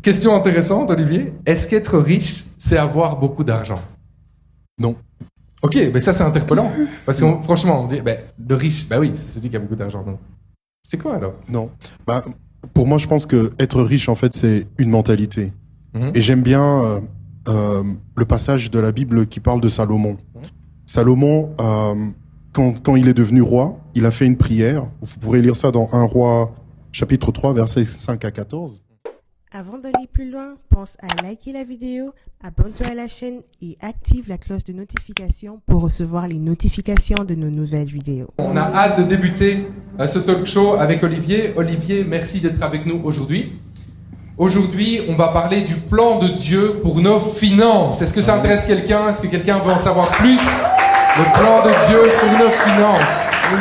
Question intéressante, Olivier. Est-ce qu'être riche, c'est avoir beaucoup d'argent? Non. Ok, mais ça c'est interpellant. Parce que franchement, on dit, le riche, oui, c'est celui qui a beaucoup d'argent. Donc, c'est quoi alors? Non. Pour moi, je pense que être riche, en fait, c'est une mentalité. Et j'aime bien le passage de la Bible qui parle de Salomon. Salomon, quand il est devenu roi, il a fait une prière. Vous pourrez lire ça dans 1 Roi, chapitre 3, versets 5 à 14. Avant d'aller plus loin, pense à liker la vidéo, abonne-toi à la chaîne et active la cloche de notification pour recevoir les notifications de nos nouvelles vidéos. On a hâte de débuter ce talk show avec Olivier. Olivier, merci d'être avec nous aujourd'hui. Aujourd'hui, on va parler du plan de Dieu pour nos finances. Est-ce que ça intéresse quelqu'un? Est-ce que quelqu'un veut en savoir plus? Le plan de Dieu pour nos finances. Oui.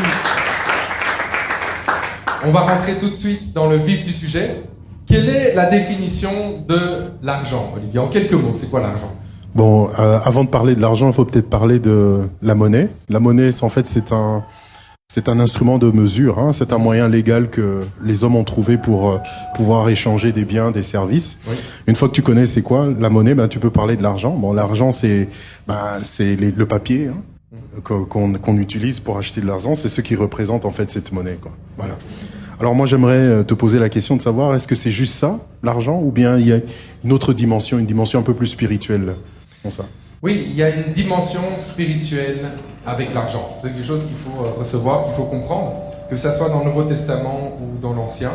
On va rentrer tout de suite dans le vif du sujet. Quelle est la définition de l'argent, Olivier? En quelques mots, c'est quoi l'argent? Bon, avant de parler de l'argent, il faut peut-être parler de la monnaie. La monnaie, en fait, c'est un instrument de mesure. Hein. C'est un moyen légal que les hommes ont trouvé pour pouvoir échanger des biens, des services. Oui. Une fois que tu connais c'est quoi la monnaie, tu peux parler de l'argent. Bon, l'argent, c'est le papier qu'on utilise pour acheter de l'argent. C'est ce qui représente en fait cette monnaie, quoi. Voilà. Alors moi, j'aimerais te poser la question de savoir, est-ce que c'est juste ça, l'argent, ou bien il y a une autre dimension, une dimension un peu plus spirituelle dans ça? Oui, il y a une dimension spirituelle avec l'argent. C'est quelque chose qu'il faut recevoir, qu'il faut comprendre, que ça soit dans le Nouveau Testament ou dans l'Ancien.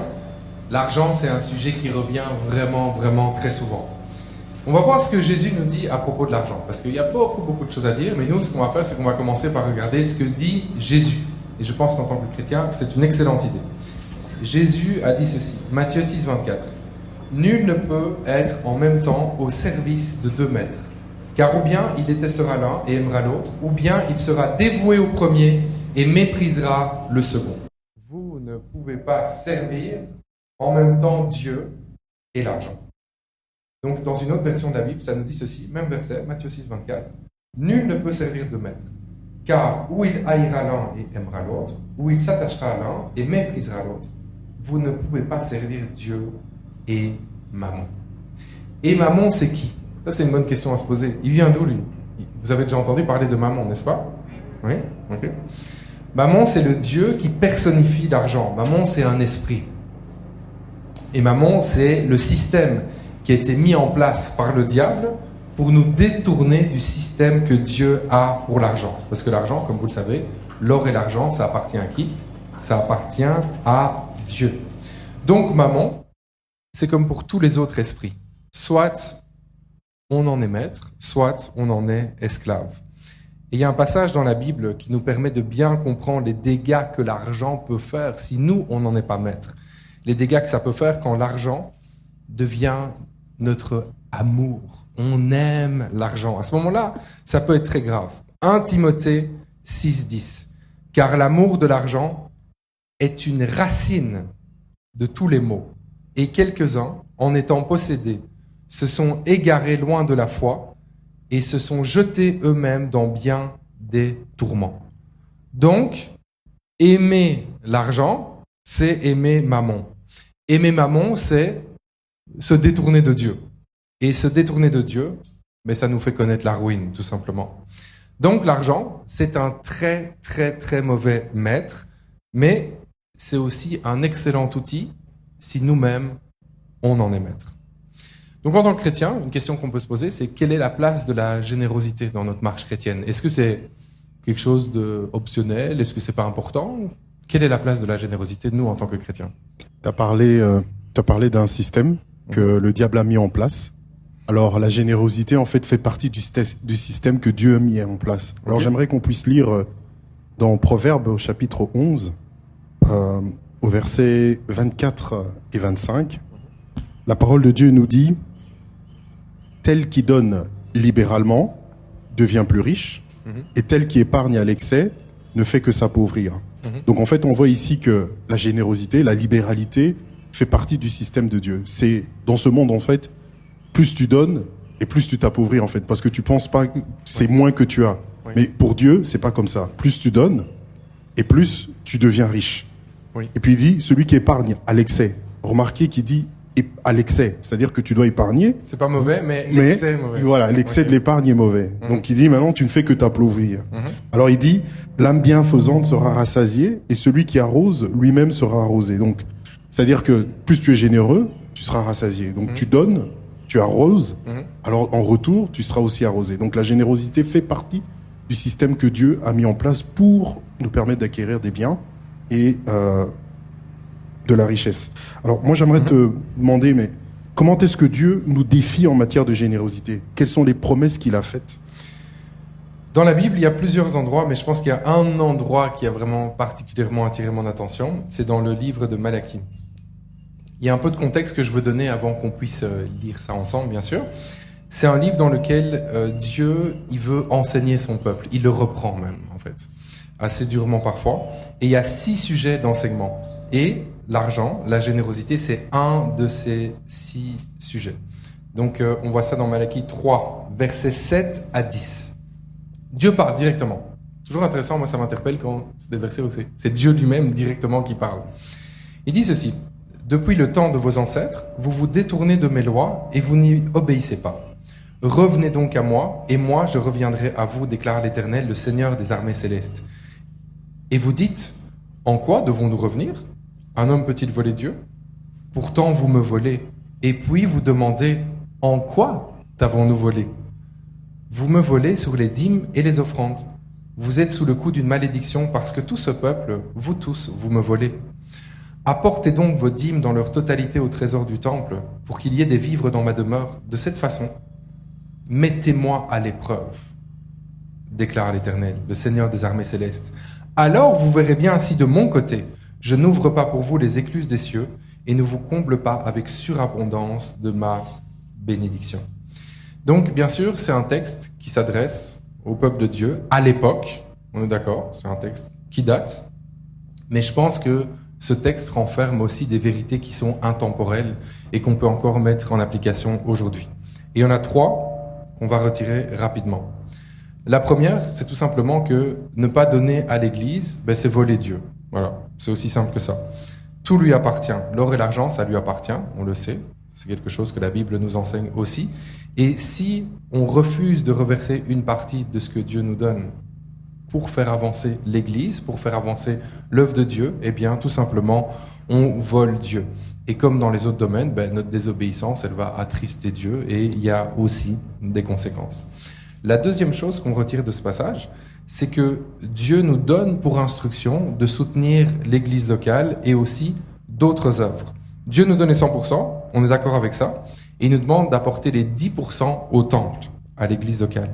L'argent, c'est un sujet qui revient vraiment, vraiment très souvent. On va voir ce que Jésus nous dit à propos de l'argent, parce qu'il y a beaucoup de choses à dire, mais nous, ce qu'on va faire, c'est qu'on va commencer par regarder ce que dit Jésus. Et je pense qu'en tant que chrétien, c'est une excellente idée. Jésus a dit ceci, Matthieu 6, 24. « Nul ne peut être en même temps au service de 2 maîtres, car ou bien il détestera l'un et aimera l'autre, ou bien il sera dévoué au premier et méprisera le second. Vous ne pouvez pas servir en même temps Dieu et l'argent. » Donc dans une autre version de la Bible, ça nous dit ceci, même verset, Matthieu 6, 24. « Nul ne peut servir 2 maîtres, car ou il haïra l'un et aimera l'autre, ou il s'attachera à l'un et méprisera l'autre. Vous ne pouvez pas servir Dieu et Mammon. » Et Mammon, c'est qui? Ça, c'est une bonne question à se poser. Il vient d'où, lui? Vous avez déjà entendu parler de Mammon, n'est-ce pas? Oui? Ok. Mammon, c'est le Dieu qui personnifie l'argent. Mammon, c'est un esprit. Et Mammon, c'est le système qui a été mis en place par le diable pour nous détourner du système que Dieu a pour l'argent. Parce que l'argent, comme vous le savez, l'or et l'argent, ça appartient à qui? Ça appartient à Dieu. Donc Mammon, c'est comme pour tous les autres esprits. Soit on en est maître, soit on en est esclave. Et il y a un passage dans la Bible qui nous permet de bien comprendre les dégâts que l'argent peut faire si nous, on n'en est pas maître. Les dégâts que ça peut faire quand l'argent devient notre amour. On aime l'argent. À ce moment-là, ça peut être très grave. 1 Timothée 6, 10. « Car l'amour de l'argent est une racine de tous les maux. Et quelques-uns, en étant possédés, se sont égarés loin de la foi et se sont jetés eux-mêmes dans bien des tourments. » Donc, aimer l'argent, c'est aimer Mammon. Aimer Mammon, c'est se détourner de Dieu. Et se détourner de Dieu, mais ça nous fait connaître la ruine, tout simplement. Donc l'argent, c'est un très, très, très mauvais maître, mais c'est aussi un excellent outil si nous-mêmes, on en est maître. Donc en tant que chrétien, une question qu'on peut se poser, c'est quelle est la place de la générosité dans notre marche chrétienne? Est-ce que c'est quelque chose d'optionnel? Est-ce que c'est pas important? Quelle est la place de la générosité de nous en tant que chrétiens? Tu as parlé d'un système que le diable a mis en place. Alors la générosité en fait partie du système que Dieu a mis en place. Alors j'aimerais qu'on puisse lire dans Proverbes au chapitre 11, au verset 24 et 25. La parole de Dieu nous dit: tel qui donne libéralement devient plus riche, et tel qui épargne à l'excès ne fait que s'appauvrir. Donc en fait, on voit ici que la générosité, la libéralité fait partie du système de Dieu. C'est dans ce monde en fait, plus tu donnes et plus tu t'appauvris en fait, parce que tu penses pas que c'est moins que tu as. Mais pour Dieu, c'est pas comme ça. Plus tu donnes et plus tu deviens riche. Et puis il dit celui qui épargne à l'excès. Remarquez qu'il dit à l'excès. C'est-à-dire que tu dois épargner. C'est pas mauvais, mais l'excès est mauvais. Voilà, l'excès de l'épargne est mauvais. Donc il dit maintenant tu ne fais que t'appauvrir. Alors il dit l'âme bienfaisante sera rassasiée et celui qui arrose lui-même sera arrosé. Donc c'est-à-dire que plus tu es généreux, tu seras rassasié. Donc tu donnes, tu arroses, alors en retour tu seras aussi arrosé. Donc la générosité fait partie du système que Dieu a mis en place pour nous permettre d'acquérir des biens et de la richesse. Alors moi j'aimerais te demander, mais comment est-ce que Dieu nous défie en matière de générosité? Quelles sont les promesses qu'il a faites? Dans la Bible, il y a plusieurs endroits, mais je pense qu'il y a un endroit qui a vraiment particulièrement attiré mon attention, c'est dans le livre de Malachie. Il y a un peu de contexte que je veux donner avant qu'on puisse lire ça ensemble, bien sûr. C'est un livre dans lequel Dieu, il veut enseigner son peuple. Il le reprend même, en fait, assez durement parfois. Et il y a 6 sujets d'enseignement. Et l'argent, la générosité, c'est un de ces 6 sujets. Donc, on voit ça dans Malachie 3, versets 7 à 10. Dieu parle directement. Toujours intéressant, moi ça m'interpelle quand c'est des versets où c'est Dieu lui-même directement qui parle. Il dit ceci: depuis le temps de vos ancêtres, vous vous détournez de mes lois et vous n'y obéissez pas. Revenez donc à moi, et moi je reviendrai à vous, déclare l'Éternel, le Seigneur des armées célestes. Et vous dites, en quoi devons-nous revenir? Un homme peut-il voler Dieu? Pourtant vous me volez. Et puis vous demandez, en quoi t'avons-nous volé? Vous me volez sur les dîmes et les offrandes. Vous êtes sous le coup d'une malédiction parce que tout ce peuple, vous tous, vous me volez. Apportez donc vos dîmes dans leur totalité au trésor du temple pour qu'il y ait des vivres dans ma demeure. De cette façon, mettez-moi à l'épreuve, déclare l'Éternel, le Seigneur des armées célestes. Alors vous verrez bien si de mon côté, je n'ouvre pas pour vous les écluses des cieux et ne vous comble pas avec surabondance de ma bénédiction. Donc, bien sûr, c'est un texte qui s'adresse au peuple de Dieu à l'époque. On est d'accord, c'est un texte qui date. Mais je pense que ce texte renferme aussi des vérités qui sont intemporelles et qu'on peut encore mettre en application aujourd'hui. Et il y en a 3 qu'on va retirer rapidement. La première, c'est tout simplement que ne pas donner à l'Église, c'est voler Dieu. Voilà, c'est aussi simple que ça. Tout lui appartient. L'or et l'argent, ça lui appartient, on le sait. C'est quelque chose que la Bible nous enseigne aussi. Et si on refuse de reverser une partie de ce que Dieu nous donne pour faire avancer l'Église, pour faire avancer l'œuvre de Dieu, eh bien, tout simplement, on vole Dieu. Et comme dans les autres domaines, notre désobéissance, elle va attrister Dieu et il y a aussi des conséquences. La deuxième chose qu'on retire de ce passage, c'est que Dieu nous donne pour instruction de soutenir l'Église locale et aussi d'autres œuvres. Dieu nous donne les 100%, on est d'accord avec ça, et il nous demande d'apporter les 10% au temple, à l'église locale.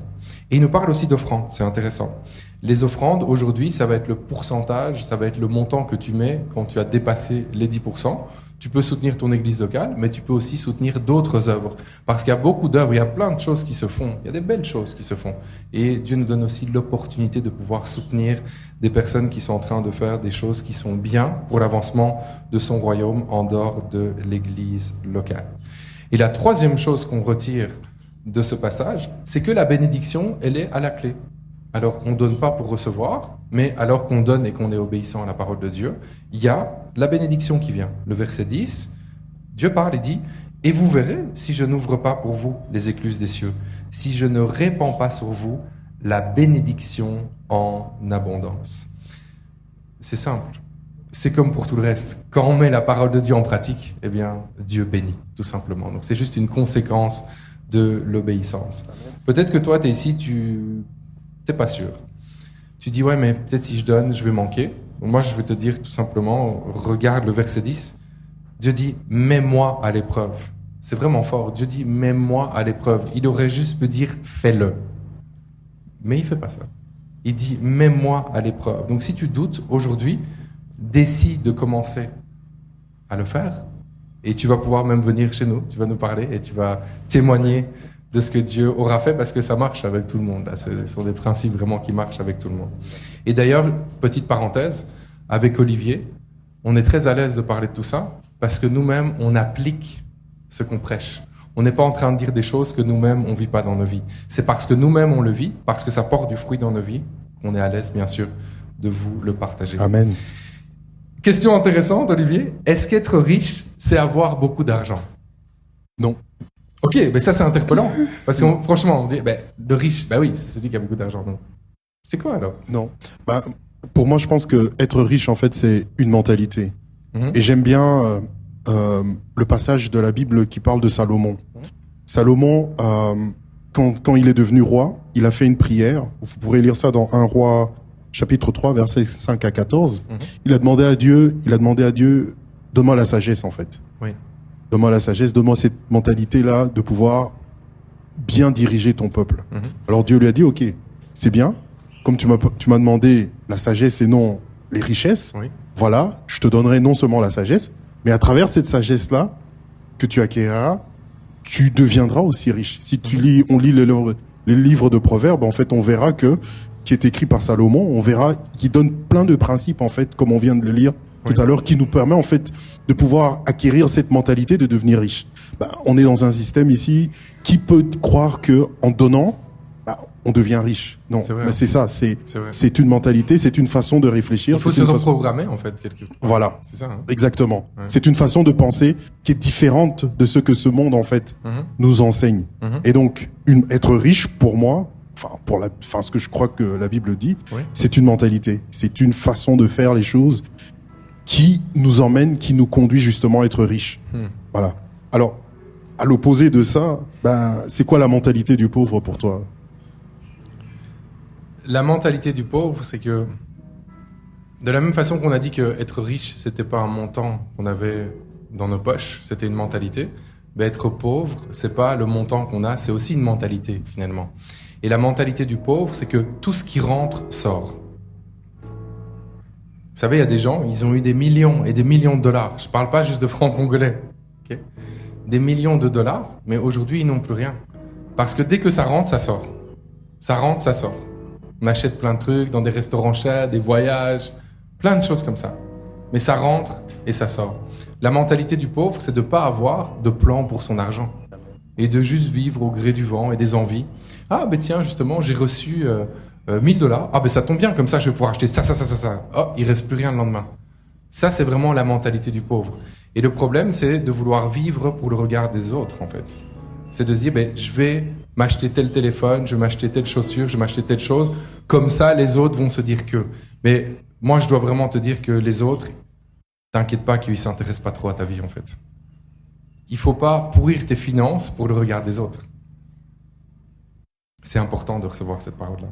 Et il nous parle aussi d'offrandes, c'est intéressant. Les offrandes, aujourd'hui, ça va être le pourcentage, ça va être le montant que tu mets quand tu as dépassé les 10%. Tu peux soutenir ton église locale, mais tu peux aussi soutenir d'autres œuvres. Parce qu'il y a beaucoup d'œuvres, il y a plein de choses qui se font, il y a des belles choses qui se font. Et Dieu nous donne aussi l'opportunité de pouvoir soutenir des personnes qui sont en train de faire des choses qui sont bien pour l'avancement de son royaume en dehors de l'église locale. Et la troisième chose qu'on retire de ce passage, c'est que la bénédiction, elle est à la clé. Alors, on ne donne pas pour recevoir, mais alors qu'on donne et qu'on est obéissant à la parole de Dieu, il y a la bénédiction qui vient. Le verset 10, Dieu parle et dit « Et vous verrez si je n'ouvre pas pour vous les écluses des cieux, si je ne répands pas sur vous la bénédiction en abondance. » C'est simple. C'est comme pour tout le reste. Quand on met la parole de Dieu en pratique, eh bien, Dieu bénit, tout simplement. Donc, c'est juste une conséquence de l'obéissance. Peut-être que toi, tu es ici, tu n'es pas sûr. Tu dis, ouais, mais peut-être si je donne, je vais manquer. Moi, je vais te dire tout simplement, regarde le verset 10. Dieu dit, mets-moi à l'épreuve. C'est vraiment fort. Dieu dit, mets-moi à l'épreuve. Il aurait juste pu dire, fais-le. Mais il fait pas ça. Il dit, mets-moi à l'épreuve. Donc, si tu doutes, aujourd'hui, décide de commencer à le faire. Et tu vas pouvoir même venir chez nous. Tu vas nous parler et tu vas témoigner de ce que Dieu aura fait parce que ça marche avec tout le monde. Là, ce sont des principes vraiment qui marchent avec tout le monde. Et d'ailleurs, petite parenthèse, avec Olivier, on est très à l'aise de parler de tout ça parce que nous-mêmes, on applique ce qu'on prêche. On n'est pas en train de dire des choses que nous-mêmes, on vit pas dans nos vies. C'est parce que nous-mêmes, on le vit, parce que ça porte du fruit dans nos vies, qu'on est à l'aise, bien sûr, de vous le partager. Amen. Question intéressante, Olivier. Est-ce qu'être riche, c'est avoir beaucoup d'argent? Non. Ok, mais ça c'est interpellant. Parce que franchement, on dit, le riche, oui, c'est celui qui a beaucoup d'argent. Donc, c'est quoi alors? Non. Pour moi, je pense que être riche, en fait, c'est une mentalité. Et j'aime bien le passage de la Bible qui parle de Salomon. Salomon, quand il est devenu roi, il a fait une prière. Vous pourrez lire ça dans 1 Roi, chapitre 3, versets 5 à 14. Il a demandé à Dieu, donne-moi la sagesse, en fait. Oui. Donne-moi la sagesse, donne-moi cette mentalité-là de pouvoir bien diriger ton peuple. Alors Dieu lui a dit, ok, c'est bien. Comme tu m'as demandé la sagesse et non les richesses, voilà, je te donnerai non seulement la sagesse, mais à travers cette sagesse-là que tu acquériras, tu deviendras aussi riche. Si on lit les livres de Proverbes, en fait, on verra qui est écrit par Salomon, on verra qu'il donne plein de principes, en fait, comme on vient de le lire tout à l'heure, qui nous permet, en fait, de pouvoir acquérir cette mentalité de devenir riche. On est dans un système ici qui peut croire que en donnant, on devient riche. Non, mais c'est ça, c'est une mentalité, c'est une façon de réfléchir. Il faut se reprogrammer, en fait, quelque part. Voilà. C'est ça, hein. Exactement. Ouais. C'est une façon de penser qui est différente de ce que ce monde, en fait, nous enseigne. Et donc, être riche, pour moi, ce que je crois que la Bible dit, c'est une mentalité. C'est une façon de faire les choses qui nous emmène, qui nous conduit justement à être riche. Voilà. Alors, à l'opposé de ça, c'est quoi la mentalité du pauvre pour toi? La mentalité du pauvre, c'est que de la même façon qu'on a dit que être riche, c'était pas un montant qu'on avait dans nos poches, c'était une mentalité. Être pauvre, c'est pas le montant qu'on a, c'est aussi une mentalité finalement. Et la mentalité du pauvre, c'est que tout ce qui rentre sort. Vous savez, il y a des gens, ils ont eu des millions et des millions de dollars. Je parle pas juste de francs congolais. Okay, des millions de dollars, mais aujourd'hui, ils n'ont plus rien. Parce que dès que ça rentre, ça sort. Ça rentre, ça sort. On achète plein de trucs dans des restaurants chers, des voyages, plein de choses comme ça. Mais ça rentre et ça sort. La mentalité du pauvre, c'est de ne pas avoir de plan pour son argent. Et de juste vivre au gré du vent et des envies. Ah, tiens, justement, j'ai reçu 1000 dollars. Ah, ça tombe bien, comme ça, je vais pouvoir acheter ça. Oh, il reste plus rien le lendemain. Ça, c'est vraiment la mentalité du pauvre. Et le problème, c'est de vouloir vivre pour le regard des autres, en fait. C'est de se dire, je vais m'acheter tel téléphone, je vais m'acheter telle chaussure, je vais m'acheter telle chose. Comme ça, les autres vont se dire que. Mais moi, je dois vraiment te dire que les autres, t'inquiète pas qu'ils s'intéressent pas trop à ta vie, en fait. Il faut pas pourrir tes finances pour le regard des autres. C'est important de recevoir cette parole-là.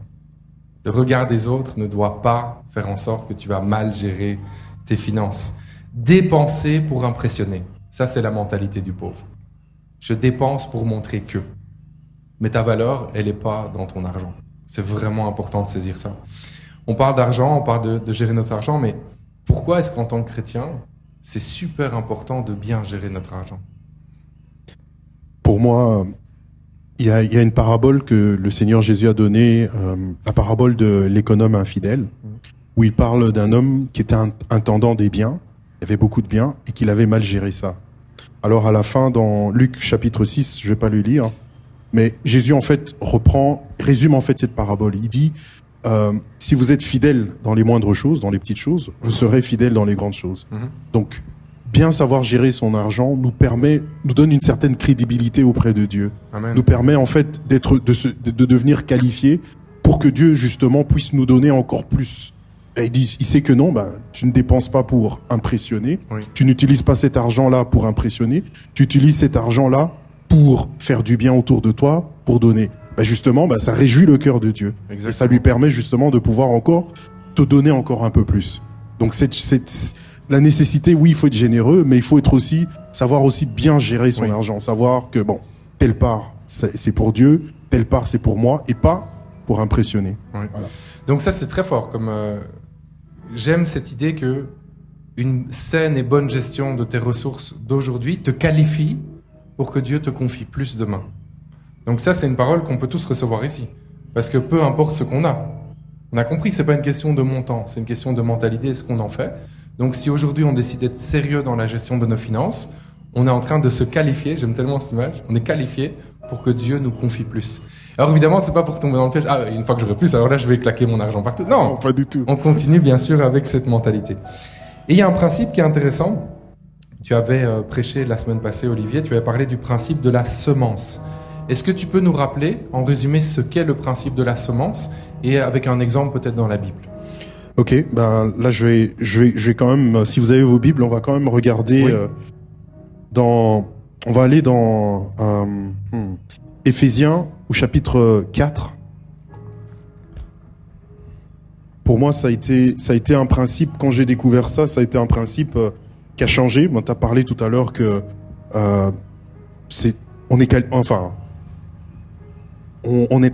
Le regard des autres ne doit pas faire en sorte que tu vas mal gérer tes finances. Dépenser pour impressionner. Ça, c'est la mentalité du pauvre. Je dépense pour montrer que. Mais ta valeur, elle n'est pas dans ton argent. C'est vraiment important de saisir ça. On parle d'argent, on parle de gérer notre argent, mais pourquoi est-ce qu'en tant que chrétien, c'est super important de bien gérer notre argent? Pour moi, il y a une parabole que le Seigneur Jésus a donnée, la parabole de l'économe infidèle, où il parle d'un homme qui était un intendant des biens, il avait beaucoup de biens, et qu'il avait mal géré ça. Alors à la fin, dans Luc chapitre 6, je vais pas le lire, mais Jésus en fait résume en fait cette parabole. Il dit, si vous êtes fidèle dans les moindres choses, dans les petites choses, vous serez fidèle dans les grandes choses. Donc, bien savoir gérer son argent nous donne une certaine crédibilité auprès de Dieu. Amen. Nous permet en fait de devenir qualifiés pour que Dieu justement puisse nous donner encore plus. Et il sait que non, tu ne dépenses pas pour impressionner. Oui. Tu n'utilises pas cet argent-là pour impressionner. Tu utilises cet argent-là pour faire du bien autour de toi, pour donner. Justement, ça réjouit le cœur de Dieu. Exactement. Et ça lui permet justement de pouvoir encore te donner encore un peu plus. Donc la nécessité, oui, il faut être généreux, mais il faut savoir aussi bien gérer son argent. Savoir que telle part, c'est pour Dieu, telle part, c'est pour moi, et pas pour impressionner. Oui. Voilà. Donc ça, c'est très fort. J'aime cette idée que une saine et bonne gestion de tes ressources d'aujourd'hui te qualifie pour que Dieu te confie plus demain. Donc ça, c'est une parole qu'on peut tous recevoir ici. Parce que peu importe ce qu'on a, on a compris que c'est pas une question de montant, c'est une question de mentalité et ce qu'on en fait. Donc si aujourd'hui on décide d'être sérieux dans la gestion de nos finances, on est en train de se qualifier, j'aime tellement cette image, on est qualifié pour que Dieu nous confie plus. Alors évidemment, c'est pas pour tomber dans le piège. Ah, une fois que j'aurai plus, alors là, je vais claquer mon argent partout. Non, pas du tout. On continue bien sûr avec cette mentalité. Et il y a un principe qui est intéressant. Tu avais prêché la semaine passée, Olivier, tu avais parlé du principe de la semence. Est-ce que tu peux nous rappeler, en résumé, ce qu'est le principe de la semence et avec un exemple peut-être dans la Bible? Ok, ben là je vais quand même, si vous avez vos Bibles, on va quand même regarder on va aller dans Éphésiens au chapitre 4. Pour moi, ça a été un principe, quand j'ai découvert ça, ça a été un principe qui a changé. Bon, tu as parlé tout à l'heure que on est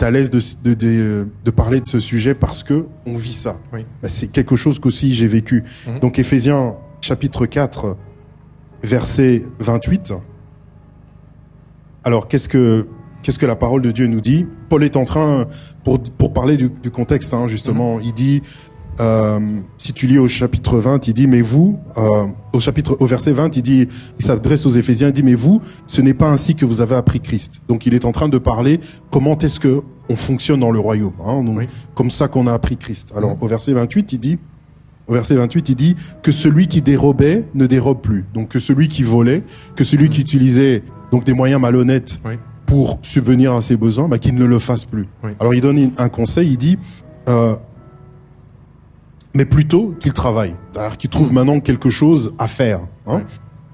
à l'aise de parler de ce sujet parce que on vit ça. Oui. Ben, c'est quelque chose qu'aussi j'ai vécu. Donc Éphésiens chapitre 4, verset 28. Alors, qu'est-ce que la parole de Dieu nous dit? Paul est en train, pour parler du contexte, hein, justement, il dit, si tu lis au chapitre 20, il dit, mais vous, au verset 20, il s'adresse aux Éphésiens, il dit, mais vous, ce n'est pas ainsi que vous avez appris Christ. Donc, il est en train de parler comment est-ce que on fonctionne dans le royaume, hein, donc, comme ça qu'on a appris Christ. Alors, au verset 28, il dit que celui qui dérobait ne dérobe plus. Donc, que celui qui volait, que celui qui utilisait, donc, des moyens malhonnêtes, pour subvenir à ses besoins, bah, qu'il ne le fasse plus. Oui. Alors il donne un conseil, il dit, mais plutôt qu'il travaille, c'est-à-dire qu'il trouve maintenant quelque chose à faire, hein,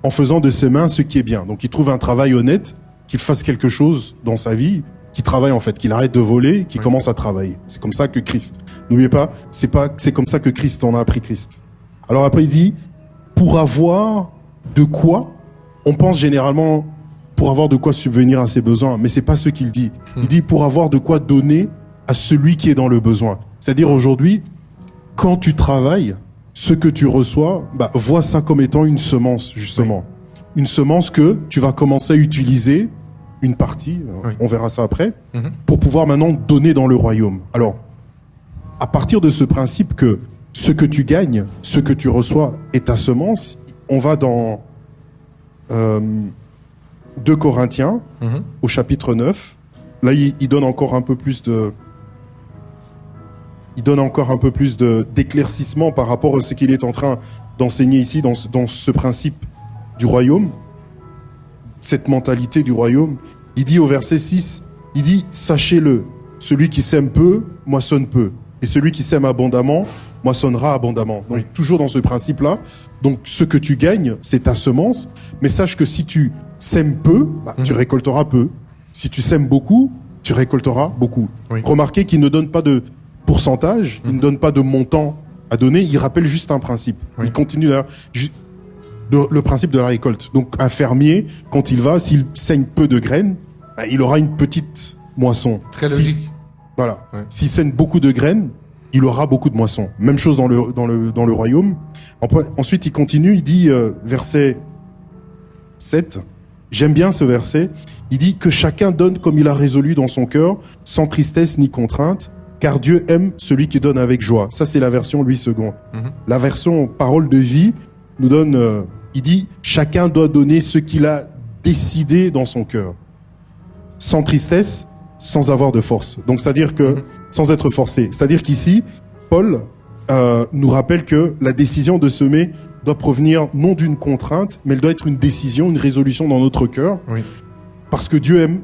en faisant de ses mains ce qui est bien. Donc il trouve un travail honnête, qu'il fasse quelque chose dans sa vie, qu'il travaille en fait, qu'il arrête de voler, qu'il commence à travailler. C'est comme ça que Christ. N'oubliez pas, c'est comme ça que Christ, on a appris Christ. Alors après il dit, pour avoir de quoi, on pense généralement pour avoir de quoi subvenir à ses besoins, mais c'est pas ce qu'il dit. Il dit pour avoir de quoi donner à celui qui est dans le besoin. C'est-à-dire aujourd'hui, quand tu travailles, ce que tu reçois, bah, vois ça comme étant une semence, justement. Une semence que tu vas commencer à utiliser, une partie, on verra ça après, pour pouvoir maintenant donner dans le royaume. Alors, à partir de ce principe que ce que tu gagnes, ce que tu reçois est ta semence, on va dans 2 Corinthiens, au chapitre 9. Là, il donne encore un peu plus d'éclaircissement par rapport à ce qu'il est en train d'enseigner ici dans ce principe du royaume, cette mentalité du royaume. Il dit au verset 6, il dit, sachez-le, celui qui sème peu, moissonne peu. Et celui qui sème abondamment, moissonnera abondamment. Donc, toujours dans ce principe-là. Donc, ce que tu gagnes, c'est ta semence. Mais sache que si tu sèmes peu, bah, tu récolteras peu. Si tu sèmes beaucoup, tu récolteras beaucoup. Remarquez qu'il ne donne pas de pourcentage, il ne donne pas de montant à donner, il rappelle juste un principe. Il continue le principe de la récolte. Donc, un fermier, quand il va, s'il sème peu de graines, bah, il aura une petite moisson. Très logique. Voilà. S'il sème beaucoup de graines, il aura beaucoup de moissons. Même chose dans le royaume. Ensuite, il continue, il dit, verset 7, j'aime bien ce verset, il dit que chacun donne comme il a résolu dans son cœur, sans tristesse ni contrainte, car Dieu aime celui qui donne avec joie. Ça, c'est la version Louis II. La version Parole de vie nous donne, il dit, chacun doit donner ce qu'il a décidé dans son cœur, sans tristesse, sans avoir de force. Donc, c'est-à-dire que, sans être forcé. C'est-à-dire qu'ici, Paul nous rappelle que la décision de semer doit provenir non d'une contrainte, mais elle doit être une décision, une résolution dans notre cœur. Parce que Dieu aime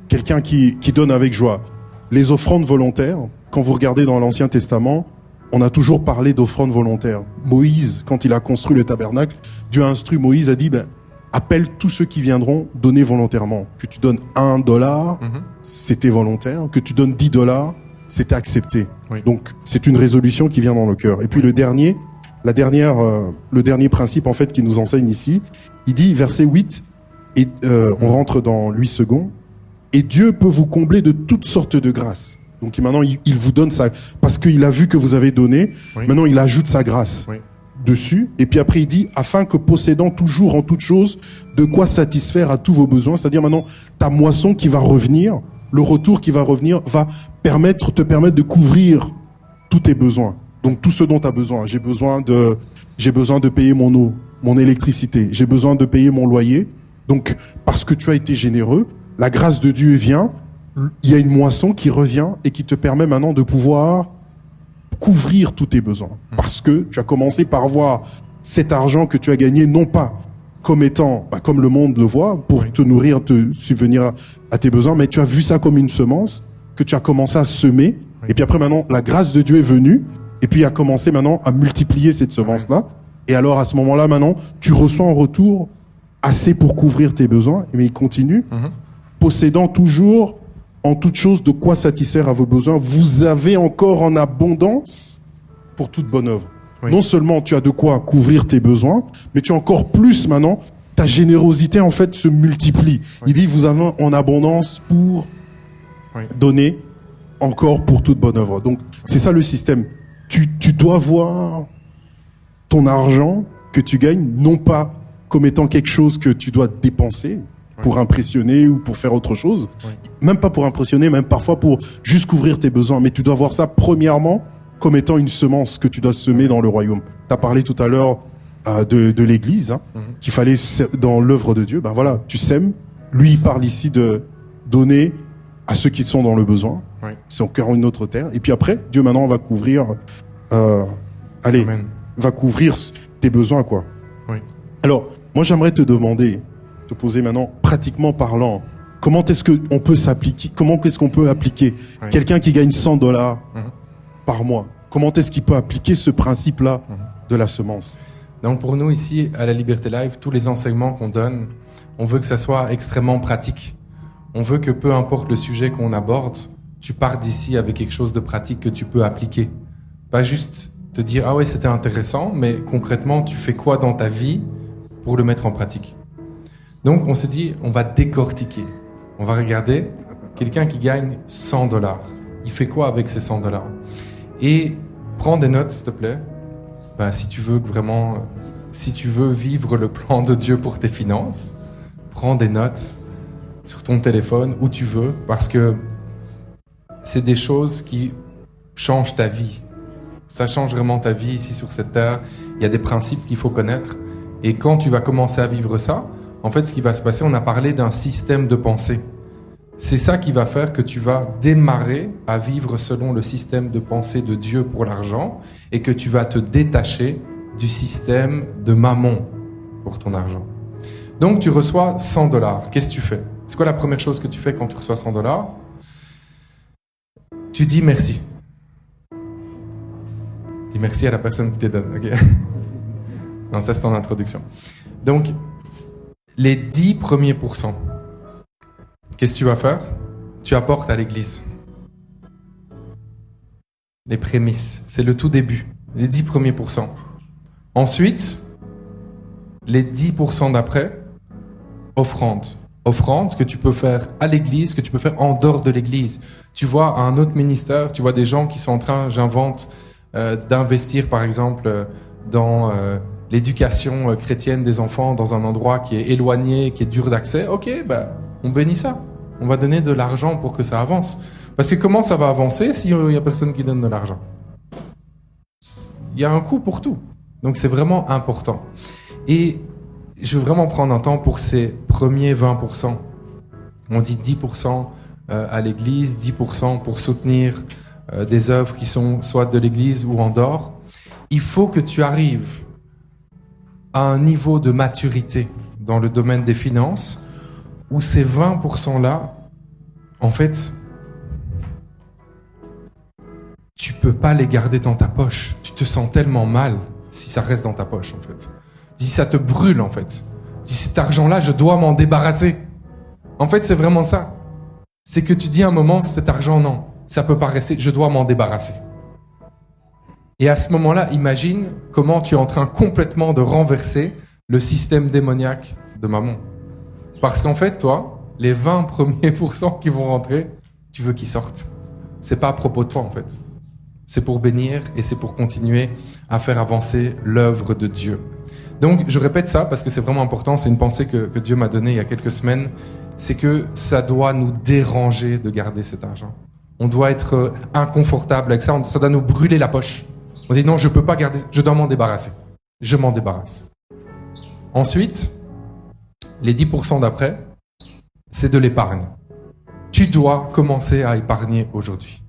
quelqu'un qui donne avec joie. Les offrandes volontaires, quand vous regardez dans l'Ancien Testament, on a toujours parlé d'offrandes volontaires. Moïse, quand il a construit le tabernacle, Dieu a instruit Moïse, a dit, appelle tous ceux qui viendront donner volontairement. Que tu donnes $1, c'était volontaire. Que tu donnes $10, c'était accepté. Donc, c'est une résolution qui vient dans le cœur. Et puis le dernier principe, en fait, qui nous enseigne ici, il dit, verset 8, et on rentre dans Louis II, et Dieu peut vous combler de toutes sortes de grâces. Donc maintenant, il vous donne ça, parce qu'il a vu que vous avez donné, maintenant il ajoute sa grâce dessus, et puis après il dit, afin que possédant toujours en toutes choses de quoi satisfaire à tous vos besoins, c'est-à-dire maintenant, ta moisson qui va revenir, le retour qui va revenir, va te permettre de couvrir tous tes besoins. Donc tout ce dont tu as besoin. J'ai besoin de payer mon eau, mon électricité, j'ai besoin de payer mon loyer. Donc, parce que tu as été généreux, la grâce de Dieu vient, il y a une moisson qui revient et qui te permet maintenant de pouvoir couvrir tous tes besoins. Parce que tu as commencé par voir cet argent que tu as gagné, non pas comme étant, comme le monde le voit, pour te nourrir, te subvenir à tes besoins, mais tu as vu ça comme une semence que tu as commencé à semer, et puis après maintenant, la grâce de Dieu est venue, et puis a commencé maintenant à multiplier cette semence-là, et alors à ce moment-là maintenant, tu reçois en retour assez pour couvrir tes besoins, mais il continue, possédant toujours en toute chose de quoi satisfaire à vos besoins, vous avez encore en abondance pour toute bonne œuvre. Oui. Non seulement tu as de quoi couvrir tes besoins, mais tu as encore plus maintenant, ta générosité en fait se multiplie. Oui. Il dit vous avez en abondance pour donner encore pour toute bonne œuvre. Donc c'est ça le système. Tu dois voir ton argent que tu gagnes non pas comme étant quelque chose que tu dois dépenser pour impressionner ou pour faire autre chose, même pas pour impressionner, même parfois pour juste couvrir tes besoins, mais tu dois voir ça premièrement comme étant une semence que tu dois semer dans le royaume. Tu as parlé tout à l'heure de l'Église, qu'il fallait dans l'œuvre de Dieu. Ben voilà, tu sèmes. Lui, il parle ici de donner à ceux qui sont dans le besoin. Oui. C'est encore une autre terre. Et puis après, Dieu maintenant va couvrir, va couvrir tes besoins, quoi. Oui. Alors, moi, j'aimerais te demander, te poser maintenant, pratiquement parlant, comment est-ce qu'on peut s'appliquer, comment est-ce qu'on peut appliquer quelqu'un qui gagne $100 par mois, comment est-ce qu'il peut appliquer ce principe-là de la semence? Donc pour nous ici, à la Liberté Live, tous les enseignements qu'on donne, on veut que ça soit extrêmement pratique. On veut que peu importe le sujet qu'on aborde, tu pars d'ici avec quelque chose de pratique que tu peux appliquer. Pas juste te dire « Ah ouais, c'était intéressant », mais concrètement, tu fais quoi dans ta vie pour le mettre en pratique? Donc on s'est dit, on va décortiquer. On va regarder quelqu'un qui gagne $100. Il fait quoi avec ces $100? Et prends des notes, s'il te plaît. Si tu veux vraiment, si tu veux vivre le plan de Dieu pour tes finances, prends des notes sur ton téléphone, où tu veux, parce que c'est des choses qui changent ta vie. Ça change vraiment ta vie ici sur cette terre. Il y a des principes qu'il faut connaître. Et quand tu vas commencer à vivre ça, en fait, ce qui va se passer, on a parlé d'un système de pensée. C'est ça qui va faire que tu vas démarrer à vivre selon le système de pensée de Dieu pour l'argent et que tu vas te détacher du système de mammon pour ton argent. Donc, tu reçois $100. Qu'est-ce que tu fais? C'est quoi la première chose que tu fais quand tu reçois $100? Tu dis merci. Dis merci à la personne qui te donne. Okay. Non, ça c'est en introduction. Donc, les 10 premiers pourcents, qu'est-ce que tu vas faire? Tu apportes à l'église. Les prémices, c'est le tout début, les 10 premiers pourcents. Ensuite, les 10% d'après, offrande. Offrande que tu peux faire à l'église, que tu peux faire en dehors de l'église. Tu vois un autre ministère, tu vois des gens qui sont en train, d'investir par exemple dans l'éducation chrétienne des enfants dans un endroit qui est éloigné, qui est dur d'accès. Ok, on bénit ça. On va donner de l'argent pour que ça avance. Parce que comment ça va avancer s'il n'y a personne qui donne de l'argent? Il y a un coût pour tout. Donc c'est vraiment important. Et je veux vraiment prendre un temps pour ces premiers 20%. On dit 10% à l'église, 10% pour soutenir des œuvres qui sont soit de l'église ou en dehors. Il faut que tu arrives à un niveau de maturité dans le domaine des finances où ces 20%-là, en fait, tu peux pas les garder dans ta poche. Tu te sens tellement mal si ça reste dans ta poche, en fait. Si ça te brûle, en fait. Si cet argent-là, je dois m'en débarrasser. En fait, c'est vraiment ça. C'est que tu dis à un moment, cet argent, non, ça peut pas rester, je dois m'en débarrasser. Et à ce moment-là, imagine comment tu es en train complètement de renverser le système démoniaque de mammon. Parce qu'en fait, toi, les 20 premiers pourcents qui vont rentrer, tu veux qu'ils sortent. C'est pas à propos de toi, en fait. C'est pour bénir et c'est pour continuer à faire avancer l'œuvre de Dieu. Donc, je répète ça parce que c'est vraiment important. C'est une pensée que Dieu m'a donnée il y a quelques semaines. C'est que ça doit nous déranger de garder cet argent. On doit être inconfortable avec ça. Ça doit nous brûler la poche. On dit non, je peux pas garder, je dois m'en débarrasser. Je m'en débarrasse. Ensuite, les 10% d'après, c'est de l'épargne. Tu dois commencer à épargner aujourd'hui.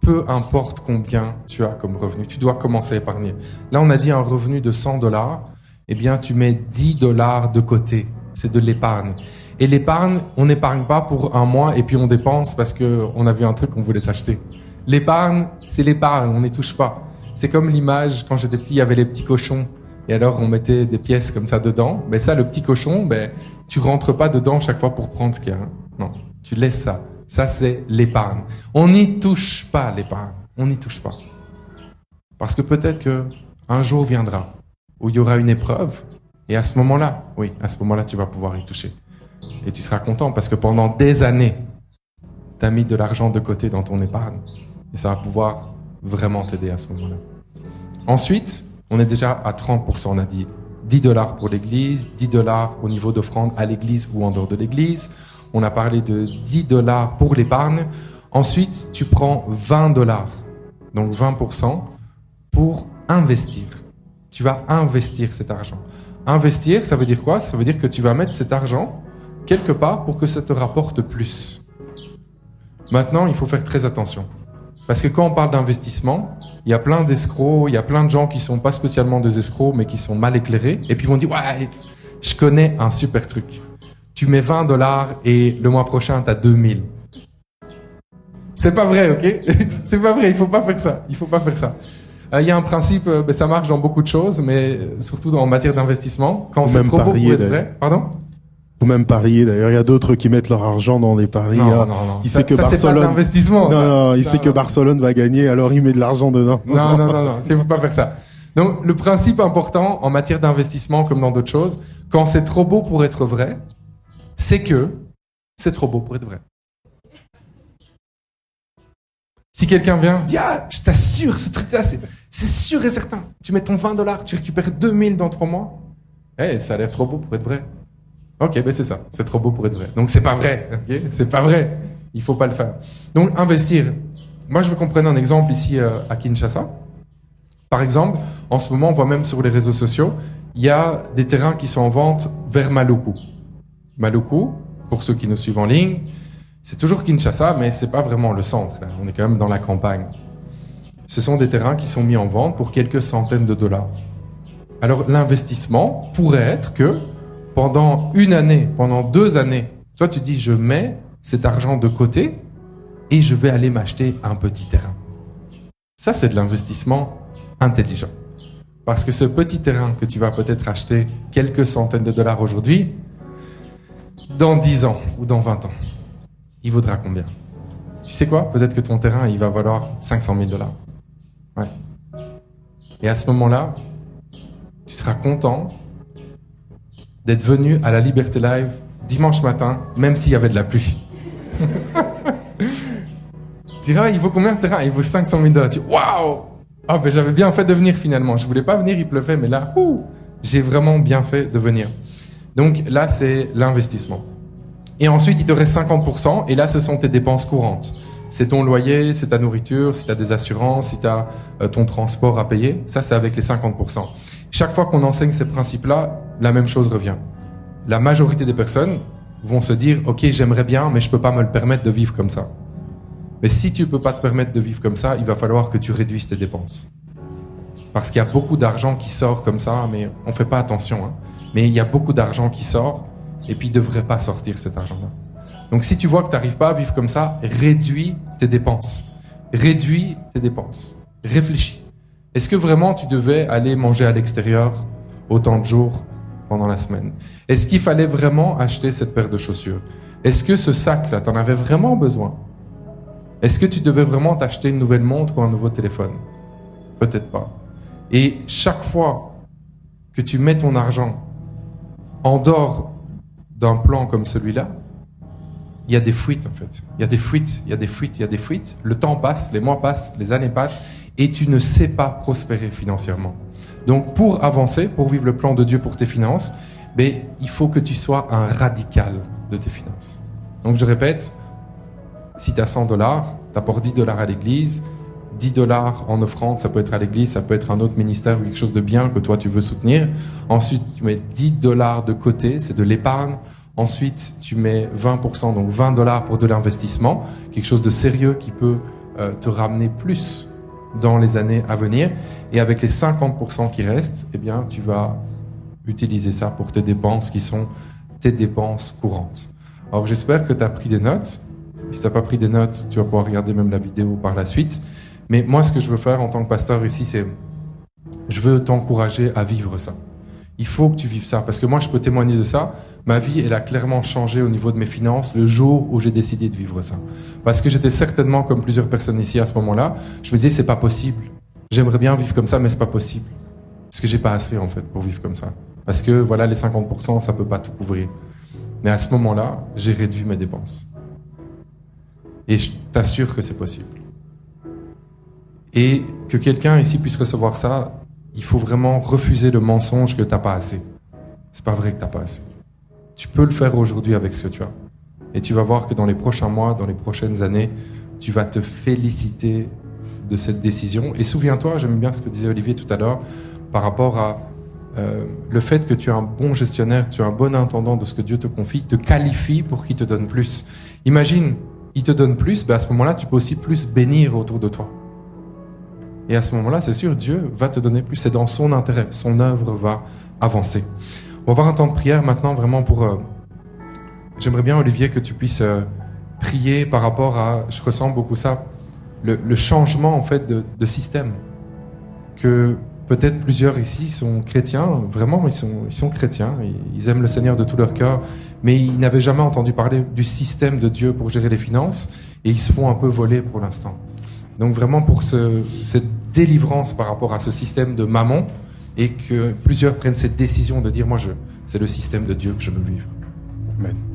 Peu importe combien tu as comme revenu, tu dois commencer à épargner. Là, on a dit un revenu de $100. eh bien, tu mets 10 $ de côté. C'est de l'épargne. Et l'épargne, on n'épargne pas pour un mois et puis on dépense parce qu'on a vu un truc qu'on voulait s'acheter. L'épargne, c'est l'épargne, on n'y touche pas. C'est comme l'image, quand j'étais petit, il y avait les petits cochons. Et alors, on mettait des pièces comme ça dedans. Mais ça, le petit cochon, tu rentres pas dedans chaque fois pour prendre ce qu'il y a. Hein. Non, tu laisses ça. Ça, c'est l'épargne. On n'y touche pas, l'épargne. On n'y touche pas. Parce que peut-être qu'un jour viendra où il y aura une épreuve. Et à ce moment-là, oui, à ce moment-là, tu vas pouvoir y toucher. Et tu seras content parce que pendant des années, tu as mis de l'argent de côté dans ton épargne. Et ça va pouvoir vraiment t'aider à ce moment-là. Ensuite, on est déjà à 30%. On a dit 10 $ pour l'église, 10 $ au niveau d'offrande à l'église ou en dehors de l'église. On a parlé de 10 $ pour l'épargne. Ensuite, tu prends 20 $, donc 20%, pour investir. Tu vas investir cet argent. Investir, ça veut dire quoi? Ça veut dire que tu vas mettre cet argent quelque part pour que ça te rapporte plus. Maintenant, il faut faire très attention. Parce que quand on parle d'investissement, il y a plein d'escrocs, il y a plein de gens qui sont pas spécialement des escrocs, mais qui sont mal éclairés, et puis ils vont dire, ouais, je connais un super truc. Tu mets 20 $ et le mois prochain, tu as 2000. C'est pas vrai, ok? C'est pas vrai, il faut pas faire ça. Il faut pas faire ça. Il y a un principe, ça marche dans beaucoup de choses, mais surtout en matière d'investissement. Quand c'est trop beau pour être vrai. Pardon? Ou même parier, d'ailleurs. Il y a d'autres qui mettent leur argent dans les paris. Non. Il sait que Barcelone. C'est pas de l'investissement. Non, il sait que Barcelone va gagner, alors il met de l'argent dedans. Non. Il faut pas faire ça. Donc, le principe important en matière d'investissement, comme dans d'autres choses, quand c'est trop beau pour être vrai, c'est que c'est trop beau pour être vrai. Si quelqu'un vient, dit, je t'assure, ce truc-là, c'est sûr et certain. Tu mets ton 20 $, tu récupères 2000 dans 3 mois. Ça a l'air trop beau pour être vrai. Ok, c'est ça. C'est trop beau pour être vrai. Donc, c'est pas vrai. Okay, c'est pas vrai. Il faut pas le faire. Donc, investir. Moi, je veux qu'on prenne un exemple ici à Kinshasa. Par exemple, en ce moment, on voit même sur les réseaux sociaux, il y a des terrains qui sont en vente vers Maluku. Maluku, pour ceux qui nous suivent en ligne, c'est toujours Kinshasa, mais c'est pas vraiment le centre. Là. On est quand même dans la campagne. Ce sont des terrains qui sont mis en vente pour quelques centaines de $. Alors, l'investissement pourrait être que pendant 1 année, pendant 2 années, toi, tu dis, je mets cet argent de côté et je vais aller m'acheter un petit terrain. Ça, c'est de l'investissement intelligent. Parce que ce petit terrain que tu vas peut-être acheter quelques centaines de $ aujourd'hui, dans 10 ans ou dans 20 ans, il vaudra combien? Tu sais quoi? Peut-être que ton terrain, il va valoir 500 000 $. Ouais. Et à ce moment-là, tu seras content d'être venu à la Liberté Live dimanche matin, même s'il y avait de la pluie. Tu diras, il vaut combien ce terrain? Il vaut 500 000 $. Tu dis, waouh! J'avais bien fait de venir finalement. Je voulais pas venir, il pleuvait, mais là, j'ai vraiment bien fait de venir. Donc là, c'est l'investissement. Et ensuite, il te reste 50%, et là, ce sont tes dépenses courantes. C'est ton loyer, c'est ta nourriture, si tu as des assurances, si tu as ton transport à payer. Ça, c'est avec les 50%. Chaque fois qu'on enseigne ces principes-là, la même chose revient. La majorité des personnes vont se dire « Ok, j'aimerais bien, mais je peux pas me le permettre de vivre comme ça. » Mais si tu peux pas te permettre de vivre comme ça, il va falloir que tu réduises tes dépenses. Parce qu'il y a beaucoup d'argent qui sort comme ça, mais on fait pas attention. Hein. Mais il y a beaucoup d'argent qui sort, et puis il devrait pas sortir cet argent-là. Donc si tu vois que tu n'arrives pas à vivre comme ça, réduis tes dépenses. Réduis tes dépenses. Réfléchis. Est-ce que vraiment tu devais aller manger à l'extérieur autant de jours pendant la semaine? Est-ce qu'il fallait vraiment acheter cette paire de chaussures? Est-ce que ce sac-là, tu en avais vraiment besoin? Est-ce que tu devais vraiment t'acheter une nouvelle montre ou un nouveau téléphone? Peut-être pas. Et chaque fois que tu mets ton argent en dehors d'un plan comme celui-là, il y a des fuites en fait. Il y a des fuites. Le temps passe, les mois passent, les années passent, et tu ne sais pas prospérer financièrement. Donc pour avancer, pour vivre le plan de Dieu pour tes finances, il faut que tu sois un radical de tes finances. Donc je répète, si tu as 100 $, tu apportes 10 $ à l'église, 10 $ en offrande, ça peut être à l'église, ça peut être un autre ministère ou quelque chose de bien que toi tu veux soutenir. Ensuite, tu mets 10 $ de côté, c'est de l'épargne. Ensuite, tu mets 20%, donc 20 $ pour de l'investissement, quelque chose de sérieux qui peut te ramener plus dans les années à venir. Et avec les 50% qui restent, tu vas utiliser ça pour tes dépenses qui sont tes dépenses courantes. Alors j'espère que tu as pris des notes. Si tu n'as pas pris des notes, tu vas pouvoir regarder même la vidéo par la suite. Mais moi, ce que je veux faire en tant que pasteur ici, c'est je veux t'encourager à vivre ça. Il faut que tu vives ça, parce que moi, je peux témoigner de ça. Ma vie, elle a clairement changé au niveau de mes finances le jour où j'ai décidé de vivre ça. Parce que j'étais certainement, comme plusieurs personnes ici à ce moment-là, je me disais, c'est pas possible. J'aimerais bien vivre comme ça, mais c'est pas possible. Parce que j'ai pas assez, en fait, pour vivre comme ça. Parce que, voilà, les 50%, ça peut pas tout couvrir. Mais à ce moment-là, j'ai réduit mes dépenses. Et je t'assure que c'est possible. Et que quelqu'un ici puisse recevoir ça, il faut vraiment refuser le mensonge que t'as pas assez. C'est pas vrai que t'as pas assez. Tu peux le faire aujourd'hui avec ce que tu as. Et tu vas voir que dans les prochains mois, dans les prochaines années, tu vas te féliciter de cette décision. Et souviens-toi, j'aime bien ce que disait Olivier tout à l'heure, par rapport à le fait que tu es un bon gestionnaire, tu es un bon intendant de ce que Dieu te confie, te qualifie pour qu'il te donne plus. Imagine, il te donne plus, ben à ce moment-là, tu peux aussi plus bénir autour de toi. Et à ce moment-là, c'est sûr, Dieu va te donner plus. C'est dans son intérêt. Son œuvre va avancer. On va avoir un temps de prière maintenant, vraiment pour... J'aimerais bien, Olivier, que tu puisses prier par rapport à... Je ressens beaucoup ça. Le changement, en fait, de système. Que peut-être plusieurs ici sont chrétiens. Vraiment, ils sont chrétiens. Ils aiment le Seigneur de tout leur cœur. Mais ils n'avaient jamais entendu parler du système de Dieu pour gérer les finances. Et ils se font un peu voler pour l'instant. Donc vraiment pour cette délivrance par rapport à ce système de mammon et que plusieurs prennent cette décision de dire moi c'est le système de Dieu que je veux vivre. Amen.